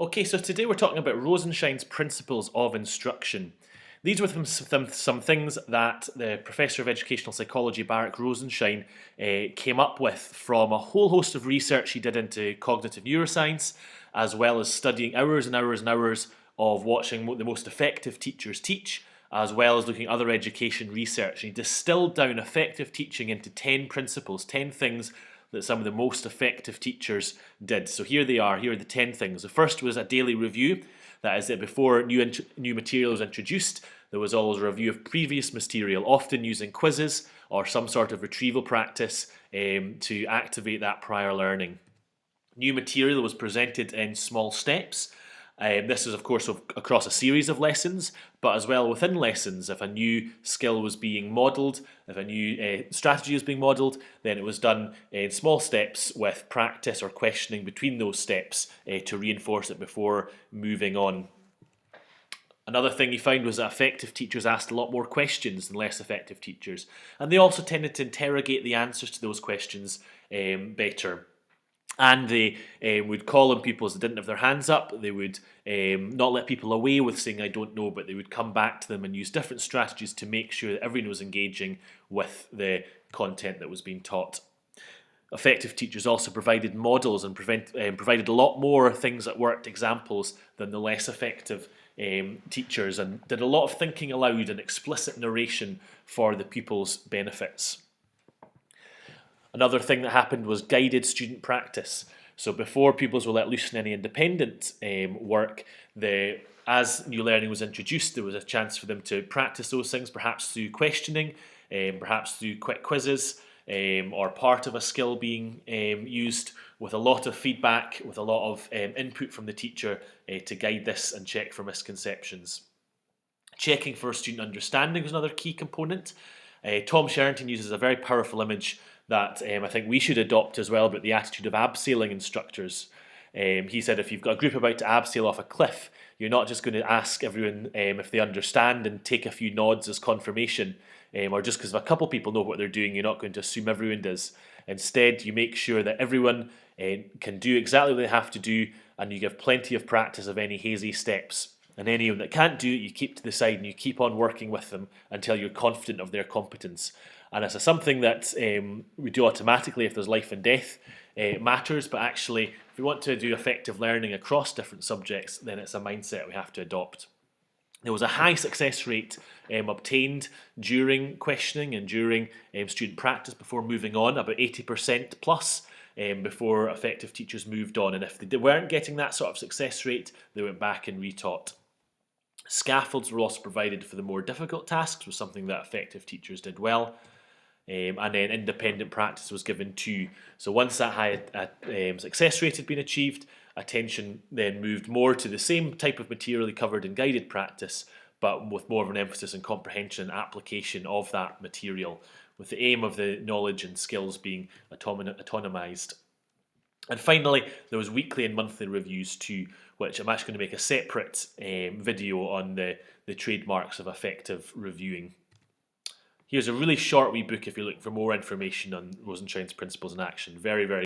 Okay, so today we're talking about Rosenshine's principles of instruction. These were some things that the Professor of Educational Psychology, Barak Rosenshine, came up with from a whole host of research he did into cognitive neuroscience, as well as studying hours and hours and hours of watching what the most effective teachers teach, as well as looking at other education research. And he distilled down effective teaching into 10 principles, 10 things that some of the most effective teachers did. So here they are, here are the 10 things. The first was a daily review. That is that before new material was introduced, there was always a review of previous material, often using quizzes or some sort of retrieval practice to activate that prior learning. New material was presented in small steps. This is, of course, across a series of lessons, but as well within lessons. If a new skill was being modelled, if a new strategy was being modelled, then it was done in small steps with practice or questioning between those steps to reinforce it before moving on. Another thing he found was that effective teachers asked a lot more questions than less effective teachers, and they also tended to interrogate the answers to those questions better. And they would call on people as they didn't have their hands up. They would not let people away with saying, I don't know, but they would come back to them and use different strategies to make sure that everyone was engaging with the content that was being taught. Effective teachers also provided models and provided a lot more things that worked, examples, than the less effective teachers, and did a lot of thinking aloud and explicit narration for the pupils' benefits. Another thing that happened was guided student practice. So before pupils were let loose in any independent work, as new learning was introduced, there was a chance for them to practice those things, perhaps through questioning, perhaps through quick quizzes, or part of a skill being used, with a lot of feedback, with a lot of input from the teacher to guide this and check for misconceptions. Checking for student understanding was another key component. Tom Sherrington uses a very powerful image that I think we should adopt as well about the attitude of abseiling instructors. He said if you've got a group about to abseil off a cliff, you're not just going to ask everyone if they understand and take a few nods as confirmation, or just because a couple people know what they're doing, you're not going to assume everyone does. Instead, you make sure that everyone can do exactly what they have to do, and you give plenty of practice of any hazy steps. And anyone that can't do it, you keep to the side and you keep on working with them until you're confident of their competence. And it's something that we do automatically if there's life and death matters, but actually if we want to do effective learning across different subjects, then it's a mindset we have to adopt. There was a high success rate obtained during questioning and during student practice before moving on, about 80% plus before effective teachers moved on. And if they weren't getting that sort of success rate, they went back and retaught. Scaffolds were also provided for the more difficult tasks, was something that effective teachers did well. And then independent practice was given too. So once that high success rate had been achieved, attention then moved more to the same type of material covered in guided practice, but with more of an emphasis on comprehension and application of that material, with the aim of the knowledge and skills being autonomized. And finally, there was weekly and monthly reviews too, which I'm actually going to make a separate video on the trademarks of effective reviewing. Here's a really short wee book if you're looking for more information on Rosenshine's principles in action. Very, very